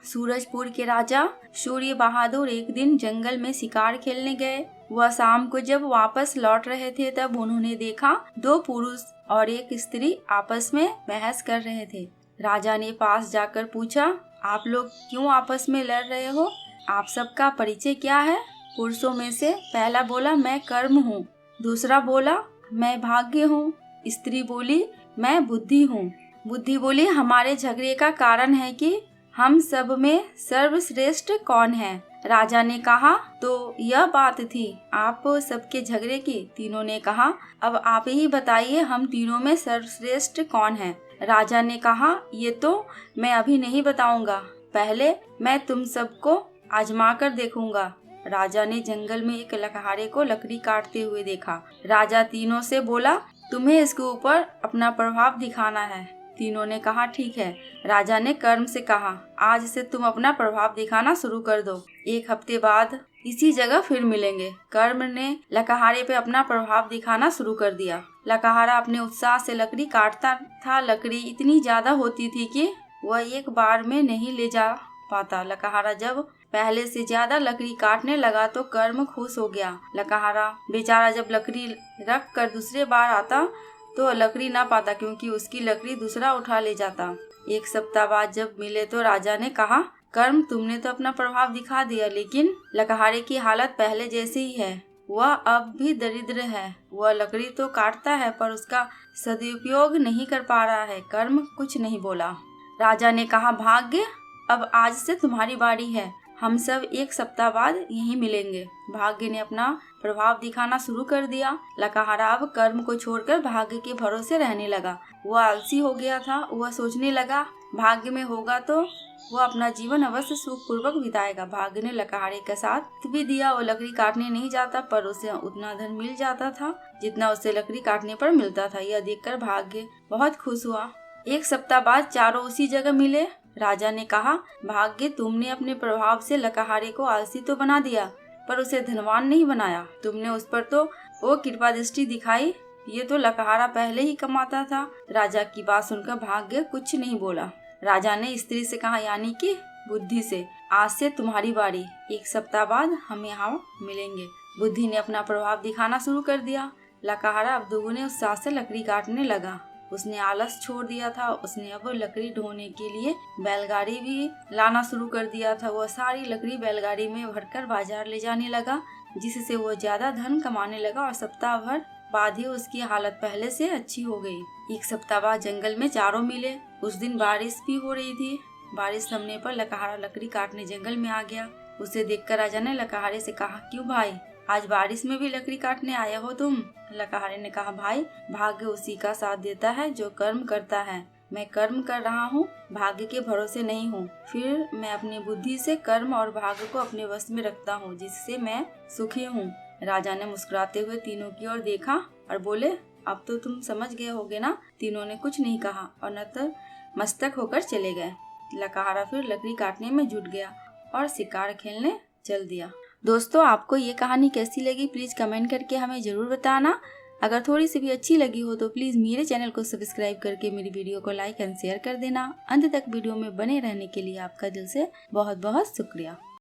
सूरजपुर के राजा सूर्य बहादुर एक दिन जंगल में शिकार खेलने गए। वह शाम को जब वापस लौट रहे थे तब उन्होंने देखा 2 पुरुष और एक स्त्री आपस में बहस कर रहे थे। राजा ने पास जाकर पूछा, आप लोग क्यों आपस में लड़ रहे हो? आप सबका परिचय क्या है? पुरुषों में से पहला बोला, मैं कर्म हूँ। दूसरा बोला, मैं भाग्य हूँ। स्त्री बोली, मैं बुद्धि हूँ। बुद्धि बोली, हमारे झगड़े का कारण है कि हम सब में सर्वश्रेष्ठ कौन है? राजा ने कहा, तो यह बात थी आप सबके झगड़े की? तीनों ने कहा, अब आप ही बताइए हम तीनों में सर्वश्रेष्ठ कौन है? राजा ने कहा, ये तो मैं अभी नहीं बताऊंगा, पहले मैं तुम सबको आजमा कर देखूंगा। राजा ने जंगल में एक लकहारे को लकड़ी काटते हुए देखा। राजा तीनों से बोला, तुम्हें इसके ऊपर अपना प्रभाव दिखाना है। तीनों ने कहा, ठीक है। राजा ने कर्म से कहा, आज से तुम अपना प्रभाव दिखाना शुरू कर दो। 1 हफ्ते बाद इसी जगह फिर मिलेंगे। कर्म ने लकहारे पे अपना प्रभाव दिखाना शुरू कर दिया। लकहारा अपने उत्साह से लकड़ी काटता था। लकड़ी इतनी ज्यादा होती थी कि वह एक बार में नहीं ले जा पाता। लकहारा जब पहले से ज्यादा लकड़ी काटने लगा तो कर्म खुश हो गया। लकहारा बेचारा जब लकड़ी रख कर दूसरे बार आता तो लकड़ी ना पाता, क्योंकि उसकी लकड़ी दूसरा उठा ले जाता। 1 सप्ताह बाद जब मिले तो राजा ने कहा, कर्म तुमने तो अपना प्रभाव दिखा दिया, लेकिन लकहारे की हालत पहले जैसी ही है। वह अब भी दरिद्र है। वह लकड़ी तो काटता है पर उसका सदुपयोग नहीं कर पा रहा है। कर्म कुछ नहीं बोला। राजा ने कहा, भाग्य, अब आज से तुम्हारी बारी है। हम सब 1 सप्ताह बाद यहीं मिलेंगे। भाग्य ने अपना प्रभाव दिखाना शुरू कर दिया। लकहारा अब कर्म को छोड़कर भाग्य के भरोसे रहने लगा। वह आलसी हो गया था। वह सोचने लगा, भाग्य में होगा तो वह अपना जीवन अवश्य सुखपूर्वक बिताएगा। भाग्य ने लकहारे का साथ भी दिया। वो लकड़ी काटने नहीं जाता पर उसे उतना धन मिल जाता था जितना उसे लकड़ी काटने पर मिलता था। यह देखकर भाग्य बहुत खुश हुआ। 1 सप्ताह बाद चारों उसी जगह मिले। राजा ने कहा, भाग्य, तुमने अपने प्रभाव से लकहारे को आलसी तो बना दिया पर उसे धनवान नहीं बनाया। तुमने उस पर तो वो कृपा दृष्टि दिखाई, ये तो लकहारा पहले ही कमाता था। राजा की बात सुनकर भाग्य कुछ नहीं बोला। राजा ने स्त्री से कहा, यानी कि बुद्धि से, आज से तुम्हारी बारी। 1 सप्ताह बाद हम यहाँ मिलेंगे। बुद्धि ने अपना प्रभाव दिखाना शुरू कर दिया। लकहारा अब दोगुने उत्साह से लकड़ी काटने लगा। उसने आलस छोड़ दिया था। उसने अब लकड़ी ढोने के लिए बैलगाड़ी भी लाना शुरू कर दिया था। वह सारी लकड़ी बैलगाड़ी में भरकर बाजार ले जाने लगा, जिससे वह ज्यादा धन कमाने लगा और सप्ताह भर बाद ही उसकी हालत पहले से अच्छी हो गई। 1 सप्ताह बाद जंगल में चारों मिले। उस दिन बारिश भी हो रही थी। बारिश थमने पर लकहारा लकड़ी काटने जंगल में आ गया। उसे देखकर राजा ने लकहारे से कहा, क्यों भाई, आज बारिश में भी लकड़ी काटने आया हो तुम? लकहारे ने कहा, भाई, भाग्य उसी का साथ देता है जो कर्म करता है। मैं कर्म कर रहा हूँ, भाग्य के भरोसे नहीं हूँ। फिर मैं अपनी बुद्धि से कर्म और भाग्य को अपने वश में रखता हूँ, जिससे मैं सुखी हूँ। राजा ने मुस्कुराते हुए तीनों की ओर देखा और बोले, अब तो तुम समझ गए होगे ना? तीनों ने कुछ नहीं कहा और नतमस्तक होकर चले गए। लकहारा फिर लकड़ी काटने में जुट गया और शिकार खेलने चल दिया। दोस्तों, आपको ये कहानी कैसी लगी प्लीज़ कमेंट करके हमें ज़रूर बताना। अगर थोड़ी सी भी अच्छी लगी हो तो प्लीज़ मेरे चैनल को सब्सक्राइब करके मेरी वीडियो को लाइक एंड शेयर कर देना। अंत तक वीडियो में बने रहने के लिए आपका दिल से बहुत बहुत शुक्रिया।